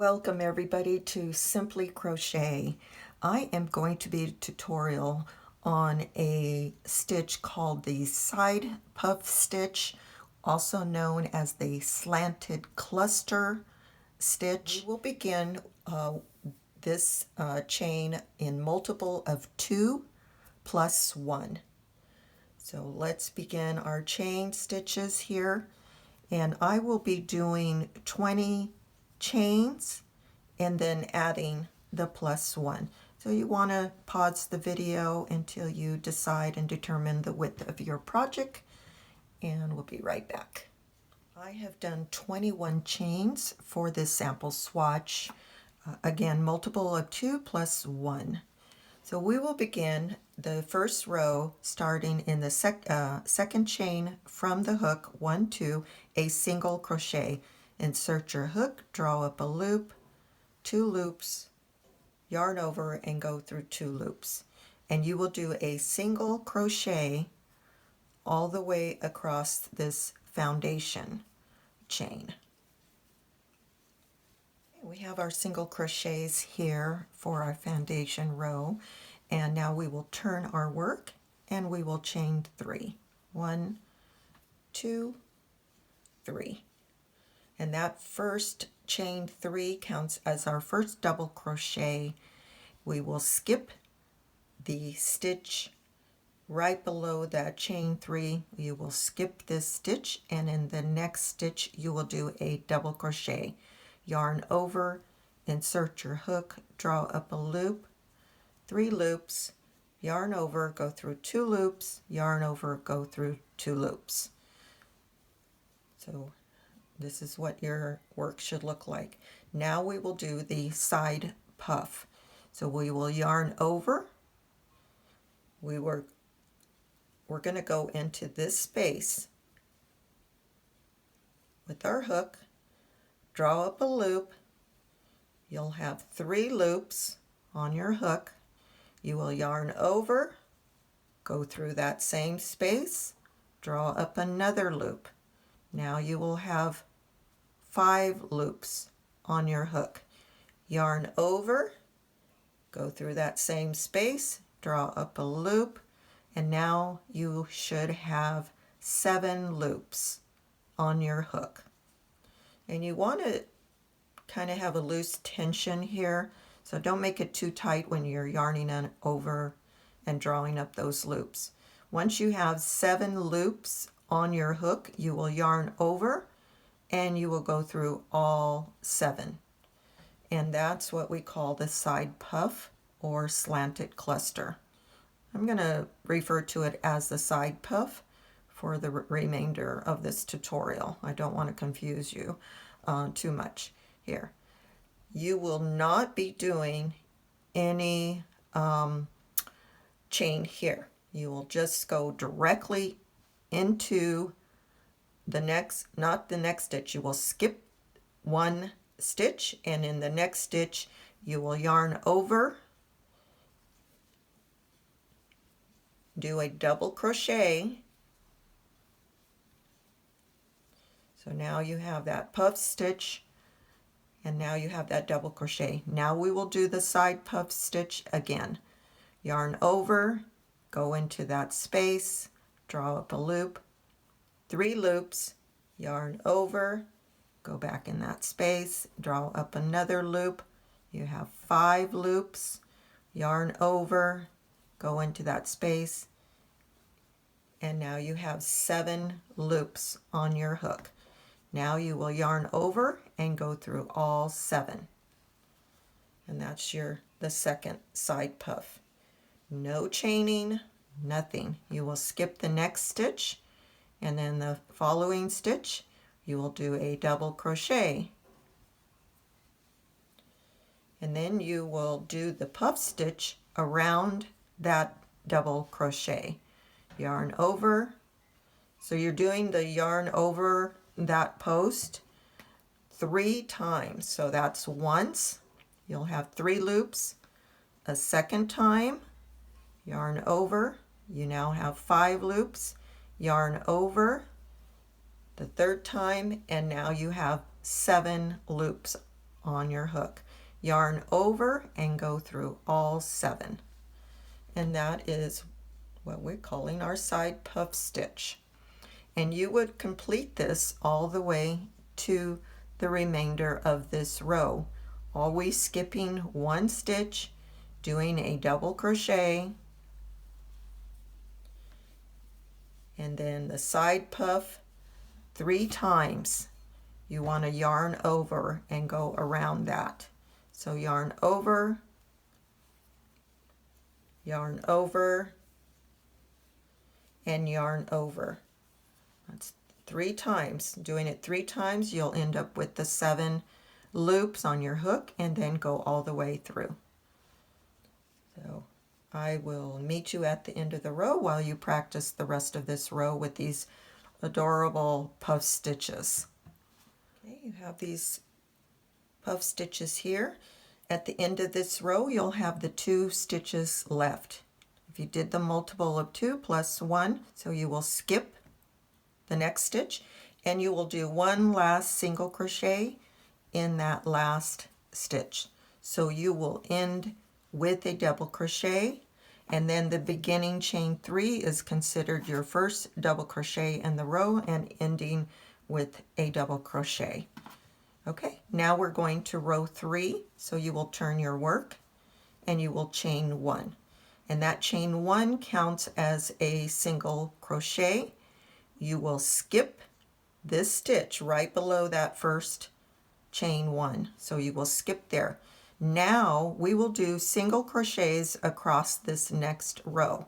Welcome everybody to Simply Crochet. I am going to be a tutorial on a stitch called the side puff stitch, also known as the slanted cluster stitch. We will begin this chain in multiple of 2 plus 1. So let's begin our chain stitches here, and I will be doing 20 chains and then adding the plus 1. So you want to pause the video until you decide and determine the width of your project, and we'll be right back. I have done 21 chains for this sample swatch. Again, multiple of 2 plus 1. So we will begin the first row starting in the second chain from the hook, 1, 2, a single crochet. Insert your hook, draw up a loop, 2 loops, yarn over and go through 2 loops. And you will do a single crochet all the way across this foundation chain. We have our single crochets here for our foundation row, and now we will turn our work and we will chain 3. 1, 2, 3. And that first chain 3 counts as our first double crochet. We will skip the stitch right below that chain 3. You will skip this stitch, and in the next stitch you will do a double crochet. Yarn over, insert your hook, draw up a loop, 3 loops, yarn over, go through 2 loops, yarn over, go through 2 loops. So this is what your work should look like. Now we will do the side puff. So we will yarn over. We're going to go into this space with our hook, draw up a loop. You'll have 3 loops on your hook. You will yarn over, go through that same space, draw up another loop. Now you will have 5 loops on your hook. Yarn over, go through that same space, draw up a loop, and now you should have 7 loops on your hook. And you want to kind of have a loose tension here, so don't make it too tight when you're yarning on over and drawing up those loops. Once you have 7 loops on your hook, you will yarn over and you will go through all 7. And that's what we call the side puff or slanted cluster. I'm going to refer to it as the side puff for the remainder of this tutorial. I don't want to confuse you too much here. You will not be doing any chain here. You will just go directly into the next, not the next stitch. You will skip 1 stitch, and in the next stitch you will yarn over, do a double crochet. So now you have that puff stitch, and now you have that double crochet. Now we will do the side puff stitch again. Yarn over, go into that space, draw up a loop, 3 loops, yarn over, go back in that space, draw up another loop. You have 5 loops, yarn over, go into that space, and now you have 7 loops on your hook. Now you will yarn over and go through all 7. And that's the second side puff. No chaining, nothing. You will skip the next stitch, and then the following stitch you will do a double crochet. And then you will do the puff stitch around that double crochet. Yarn over. So you're doing the yarn over that post 3 times. So that's once, you'll have 3 loops. A second time, yarn over, you now have 5 loops, yarn over the third time, and now you have 7 loops on your hook. Yarn over and go through all 7. And that is what we're calling our side puff stitch. And you would complete this all the way to the remainder of this row, always skipping 1 stitch, doing a double crochet, and then the side puff 3 times. You want to yarn over and go around that. So yarn over, and yarn over. That's 3 times. Doing it 3 times, you'll end up with the 7 loops on your hook and then go all the way through. So I will meet you at the end of the row while you practice the rest of this row with these adorable puff stitches. Okay, you have these puff stitches here. At the end of this row, you'll have the 2 stitches left. If you did the multiple of 2 plus 1, so you will skip the next stitch and you will do 1 last single crochet in that last stitch. So you will end with a double crochet, and then the beginning chain 3 is considered your first double crochet in the row and ending with a double crochet. Okay, now we're going to row 3, so you will turn your work and you will chain 1. And that chain 1 counts as a single crochet. You will skip this stitch right below that first chain 1. So you will skip there. Now we will do single crochets across this next row.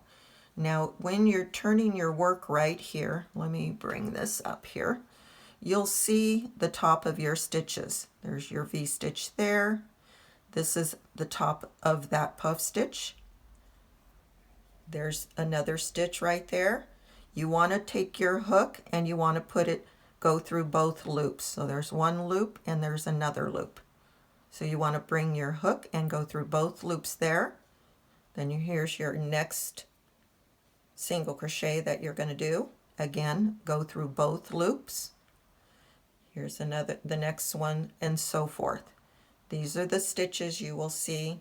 Now when you're turning your work right here, let me bring this up here. You'll see the top of your stitches. There's your V-stitch there. This is the top of that puff stitch. There's another stitch right there. You want to take your hook and you want to go through both loops. So there's 1 loop and there's another loop. So you want to bring your hook and go through both loops there. Then here's your next single crochet that you're going to do. Again, go through both loops. Here's the next one, and so forth. These are the stitches you will see,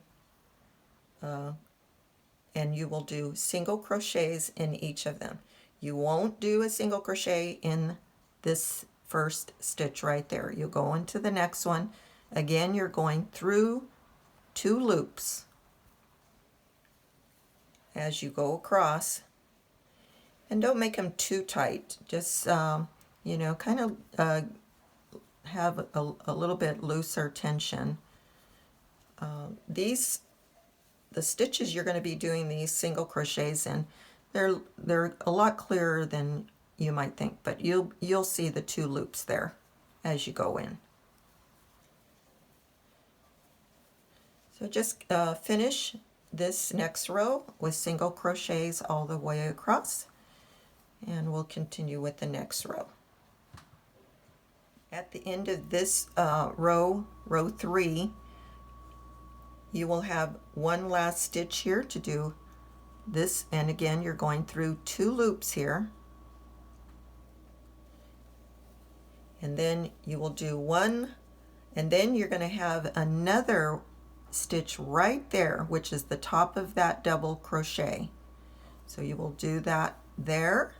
and you will do single crochets in each of them. You won't do a single crochet in this first stitch right there. You'll go into the next one. Again, you're going through 2 loops as you go across, and don't make them too tight. Just kind of have a little bit looser tension. The stitches you're going to be doing these single crochets in, they're a lot clearer than you might think, but you'll see the 2 loops there as you go in. So just finish this next row with single crochets all the way across, and we'll continue with the next row. At the end of this row 3, you will have 1 last stitch here to do this, and again you're going through 2 loops here, and then you will do 1, and then you're going to have another stitch right there, which is the top of that double crochet. So you will do that there,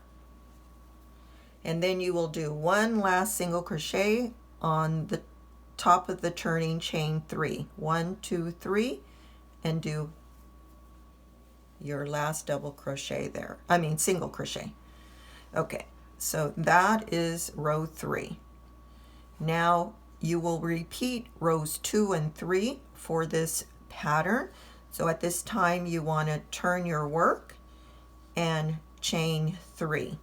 and then you will do 1 last single crochet on the top of the turning chain 3. 1, 2, 3, and do your last double crochet there. Single crochet. Okay, so that is row 3. Now you will repeat rows 2 and 3 for this pattern. So at this time you want to turn your work and chain 3.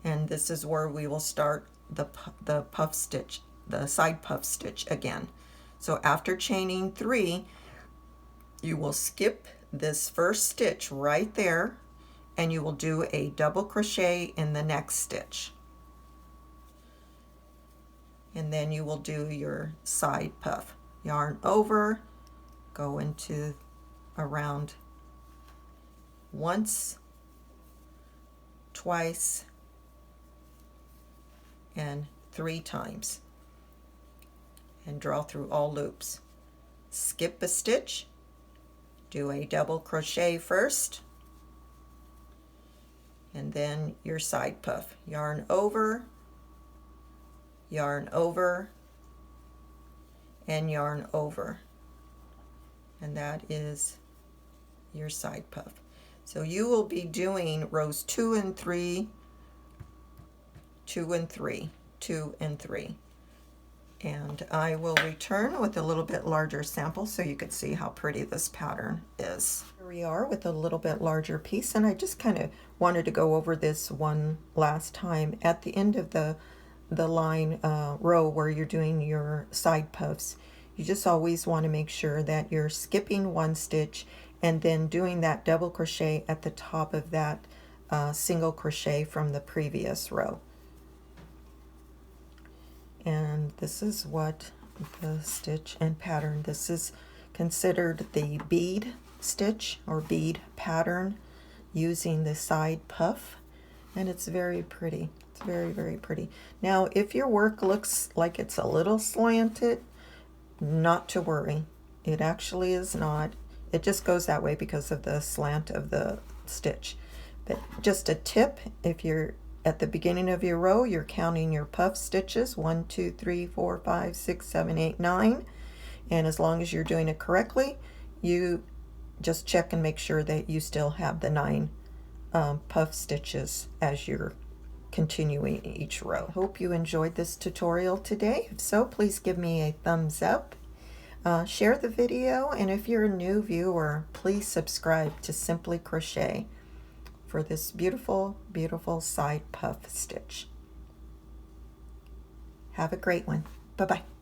And this is where we will start the puff stitch, the side puff stitch again. So after chaining 3, you will skip this first stitch right there, and you will do a double crochet in the next stitch. And then you will do your side puff. Yarn over, go into around once, twice, and 3 times. and draw through all loops. Skip a stitch, do a double crochet first, and then your side puff. Yarn over, and yarn over, and that is your side puff. So you will be doing rows 2 and 3, 2 and 3, 2 and 3. And I will return with a little bit larger sample so you can see how pretty this pattern is. Here we are with a little bit larger piece, and I just kind of wanted to go over this one last time. At the end of the line row where you're doing your side puffs, you just always want to make sure that you're skipping one stitch and then doing that double crochet at the top of that single crochet from the previous row. And this is what the stitch and pattern, this is considered the bead stitch or bead pattern using the side puff, and it's very pretty. It's very, very pretty. Now if your work looks like it's a little slanted, not to worry. It actually is not. It just goes that way because of the slant of the stitch. But just a tip, if you're at the beginning of your row, you're counting your puff stitches, 1, 2, 3, 4, 5, 6, 7, 8, 9. And as long as you're doing it correctly, you just check and make sure that you still have the 9 puff stitches as you're continuing each row. Hope you enjoyed this tutorial today. If so, please give me a thumbs up. Share the video, and if you're a new viewer, please subscribe to Simply Crochet for this beautiful, beautiful side puff stitch. Have a great one. Bye-bye.